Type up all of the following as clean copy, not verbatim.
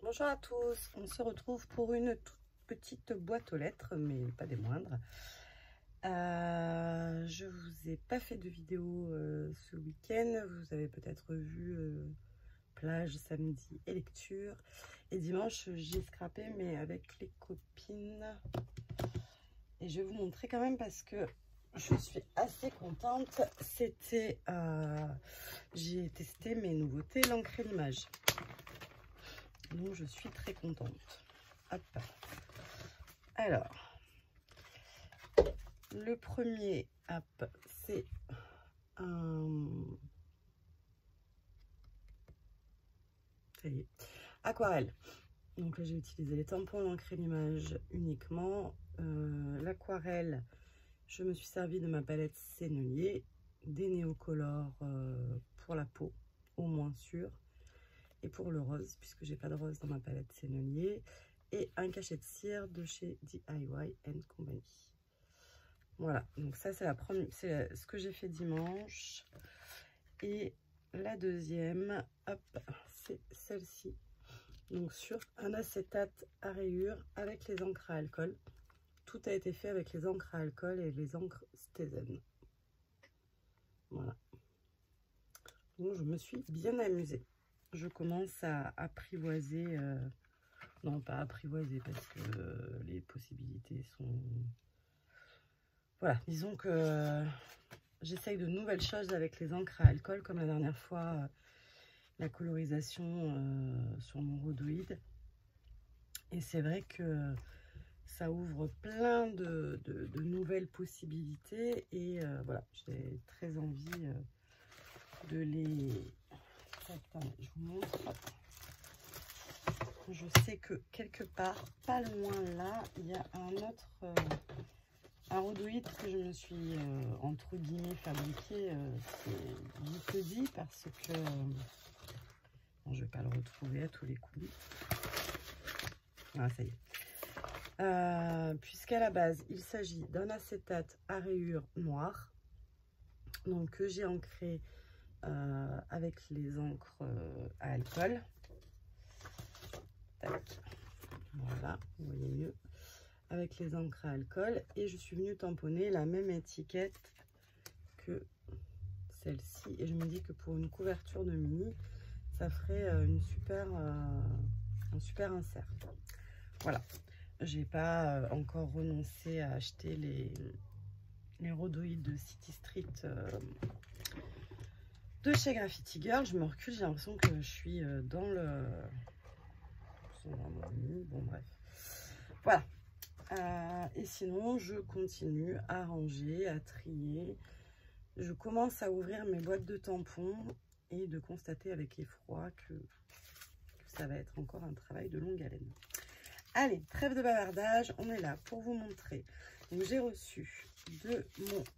Bonjour à tous, on se retrouve pour une toute petite boîte aux lettres, mais pas des moindres. Je vous ai pas fait de vidéo ce week-end, vous avez peut-être vu plage samedi et lecture. Et dimanche j'ai scrappé mais avec les copines. Et je vais vous montrer quand même parce que je suis assez contente. C'était, j'ai testé mes nouveautés, l'encre et l'image. Donc je suis très contente. Hop. Alors, le premier, c'est un... Ça y est, aquarelle. Donc là j'ai utilisé les tampons, l'encre et l'image uniquement. L'aquarelle, je me suis servi de ma palette Sennelier, des néocolores pour la peau, au moins sûr. Et pour le rose, puisque j'ai pas de rose dans ma palette Sennelier, et un cachet de cire de chez DIY Company. Voilà, donc ça c'est la première, c'est ce que j'ai fait dimanche. Et la deuxième, hop, c'est celle-ci. Donc sur un acétate à rayures avec les encres à alcool. Tout a été fait avec les encres à alcool et les encres Stesen. Voilà. Donc je me suis bien amusée. Je commence à apprivoiser, non pas apprivoiser parce que les possibilités sont... Voilà, disons que j'essaye de nouvelles choses avec les encres à alcool, comme la dernière fois, la colorisation sur mon rhodoïde. Et c'est vrai que ça ouvre plein de nouvelles possibilités et voilà, j'ai très envie de les... Attendez, je vous montre. Je sais que quelque part, pas loin là, il y a un autre, un rhodoïde que je me suis entre guillemets fabriqué. C'est vite dit parce que bon, je vais pas le retrouver à tous les coups. Ah, ça y est. Puisqu'à la base, il s'agit d'un acétate à rayures noires, donc que j'ai ancré avec les encres à alcool. Tac. Voilà, vous voyez mieux. Avec les encres à alcool. Et je suis venue tamponner la même étiquette que celle-ci. Et je me dis que pour une couverture de mini, ça ferait un super insert. Voilà. J'ai pas encore renoncé à acheter les rhodoïdes de City Street de chez Graffiti Girl. Je me recule, j'ai l'impression que je suis dans le... Bon bref. Voilà. Et sinon, je continue à ranger, à trier. Je commence à ouvrir mes boîtes de tampons et de constater avec effroi que ça va être encore un travail de longue haleine. Allez, trêve de bavardage, on est là pour vous montrer. Donc j'ai reçu de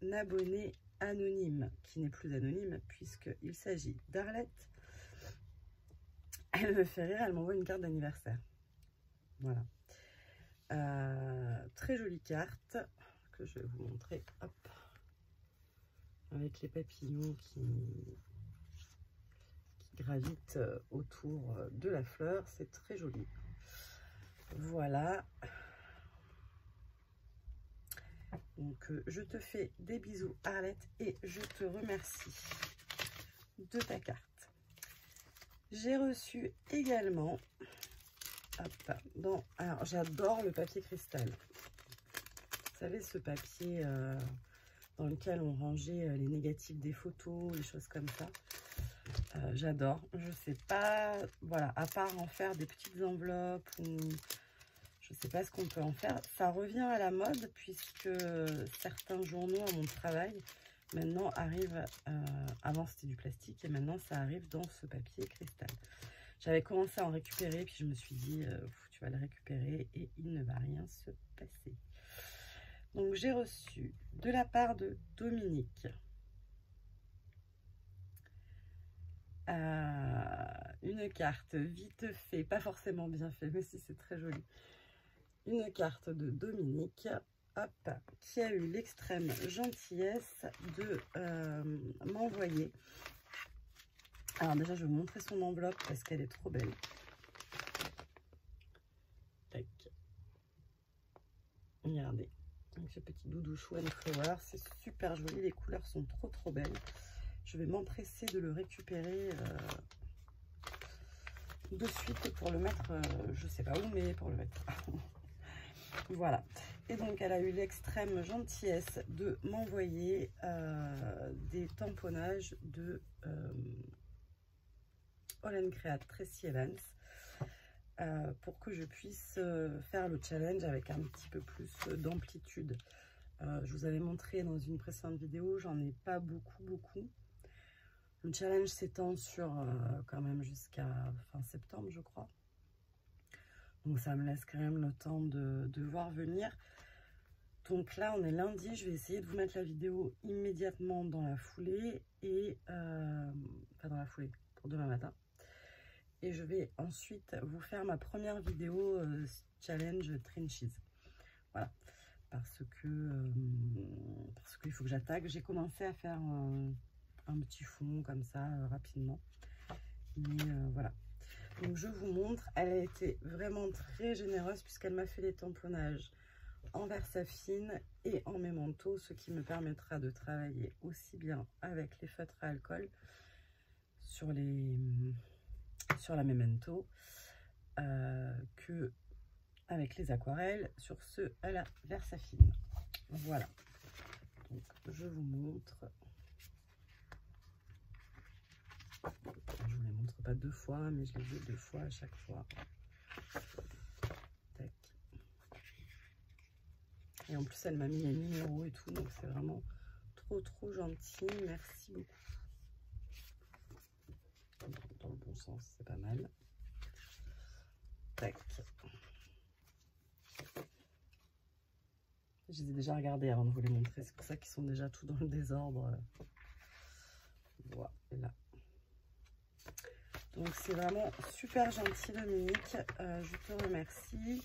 mon abonné anonyme, qui n'est plus anonyme puisqu'il s'agit d'Arlette. Elle me fait rire, elle m'envoie une carte d'anniversaire. Voilà. Très jolie carte que je vais vous montrer. Hop. Avec les papillons qui gravitent autour de la fleur. C'est très joli. Voilà. Donc, je te fais des bisous, Arlette, et je te remercie de ta carte. J'ai reçu également, hop, alors j'adore le papier cristal. Vous savez, ce papier dans lequel on rangeait les négatifs des photos, les choses comme ça. J'adore. Je sais pas, voilà, à part en faire des petites enveloppes ou je sais pas ce qu'on peut en faire. Ça revient à la mode puisque certains journaux à mon travail maintenant arrivent, avant c'était du plastique et maintenant ça arrive dans ce papier cristal. J'avais commencé à en récupérer puis je me suis dit tu vas le récupérer et il ne va rien se passer. Donc j'ai reçu de la part de Dominique une carte vite fait, pas forcément bien fait, mais si c'est très joli. Une carte de Dominique, hop, qui a eu l'extrême gentillesse de m'envoyer. Alors déjà, je vais vous montrer son enveloppe parce qu'elle est trop belle. Regardez, avec ce petit doudou chou and flower, c'est super joli, les couleurs sont trop belles. Je vais m'empresser de le récupérer de suite pour le mettre, je sais pas où, mais pour le mettre. Voilà. Et donc elle a eu l'extrême gentillesse de m'envoyer des tamponnages de All & Create Tracy Evans pour que je puisse faire le challenge avec un petit peu plus d'amplitude. Je vous avais montré dans une précédente vidéo, j'en ai pas beaucoup. Le challenge s'étend sur quand même jusqu'à fin septembre, je crois. Donc ça me laisse quand même le temps de voir venir. Donc là, on est lundi. Je vais essayer de vous mettre la vidéo immédiatement dans la foulée. Et enfin, dans la foulée, pour demain matin. Et je vais ensuite vous faire ma première vidéo challenge Trenches. Voilà. Parce qu'il faut que j'attaque. J'ai commencé à faire un petit fond comme ça rapidement. Mais voilà. Donc je vous montre. Elle a été vraiment très généreuse puisqu'elle m'a fait les tamponnages en Versafine et en Memento, ce qui me permettra de travailler aussi bien avec les feutres à alcool sur la Memento que avec les aquarelles sur ceux à la Versafine. Voilà. Donc je vous montre. Je vous les montre pas deux fois, mais je les ai deux fois à chaque fois. Tac. Et en plus, elle m'a mis les numéros et tout, donc c'est vraiment trop gentil. Merci beaucoup. Dans le bon sens, c'est pas mal. Tac. Je les ai déjà regardés avant de vous les montrer. C'est pour ça qu'ils sont déjà tout dans le désordre. Voilà. Donc c'est vraiment super gentil, Dominique. Je te remercie.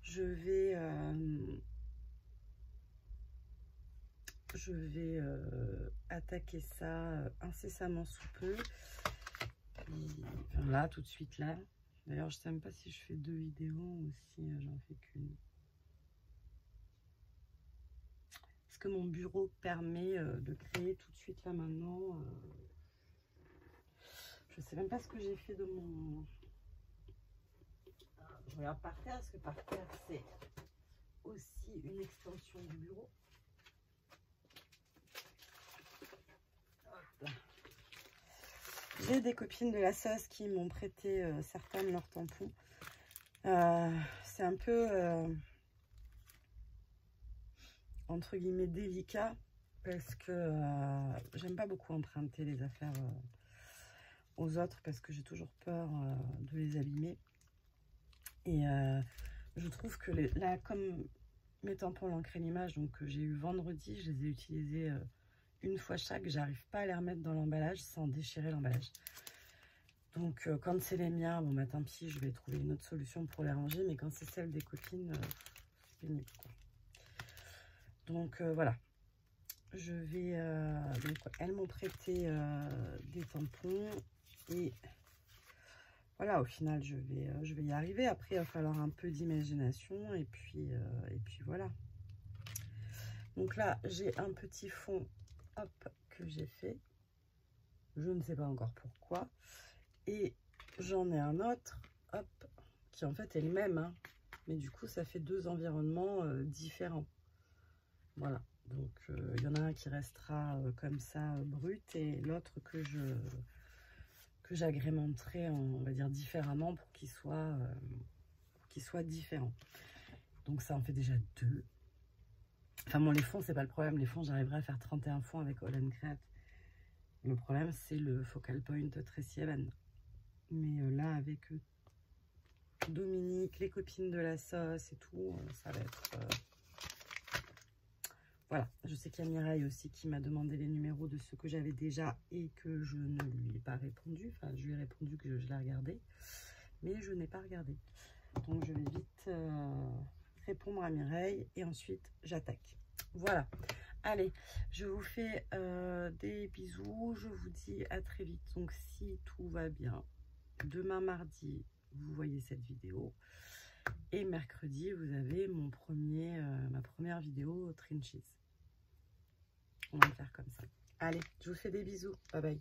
Je vais attaquer ça incessamment sous peu. Enfin, là, tout de suite là. D'ailleurs, je ne sais même pas si je fais 2 vidéos ou si j'en fais qu'une. Est-ce que mon bureau permet de créer tout de suite là maintenant je sais même pas ce que j'ai fait de mon... Je regarde par terre, parce que par terre, c'est aussi une extension du bureau. J'ai des copines de la sauce qui m'ont prêté certains de leurs tampons. C'est un peu, entre guillemets, délicat, parce que j'aime pas beaucoup emprunter les affaires aux autres, parce que j'ai toujours peur de les abîmer. Et je trouve que là, comme mes tampons l'encre et l'image, donc que j'ai eu vendredi, je les ai utilisés une fois chaque. J'arrive pas à les remettre dans l'emballage sans déchirer l'emballage. Donc quand c'est les miens, bon bah tant pis, je vais trouver une autre solution pour les ranger. Mais quand c'est celle des copines, c'est pénible, quoi. Donc voilà. Je vais... donc elles m'ont prêté des tampons et... Voilà, au final, je vais y arriver. Après, il va falloir un peu d'imagination. Et puis voilà. Donc là, j'ai un petit fond, hop, que j'ai fait. Je ne sais pas encore pourquoi. Et j'en ai un autre, hop, qui en fait est le même. Hein, mais du coup, ça fait 2 environnements différents. Voilà. Donc, il y en a un qui restera comme ça, brut. Et l'autre que j'agrémenterai, on va dire, différemment pour qu'il soit différent. Donc ça en fait déjà 2. Enfin bon, les fonds, c'est pas le problème. Les fonds, j'arriverai à faire 31 fonds avec All & Create. Le problème, c'est le Focal Point Tracy Evans. Mais là, avec Dominique, les copines de la sauce et tout, ça va être... Voilà, je sais qu'il y a Mireille aussi qui m'a demandé les numéros de ceux que j'avais déjà et que je ne lui ai pas répondu. Enfin, je lui ai répondu que je l'ai regardé, mais je n'ai pas regardé. Donc, je vais vite répondre à Mireille et ensuite, j'attaque. Voilà. Allez, je vous fais des bisous. Je vous dis à très vite. Donc, si tout va bien, demain mardi, vous voyez cette vidéo. Et mercredi, vous avez mon premier première vidéo Trenches. On va le faire comme ça. Allez, je vous fais des bisous. Bye bye.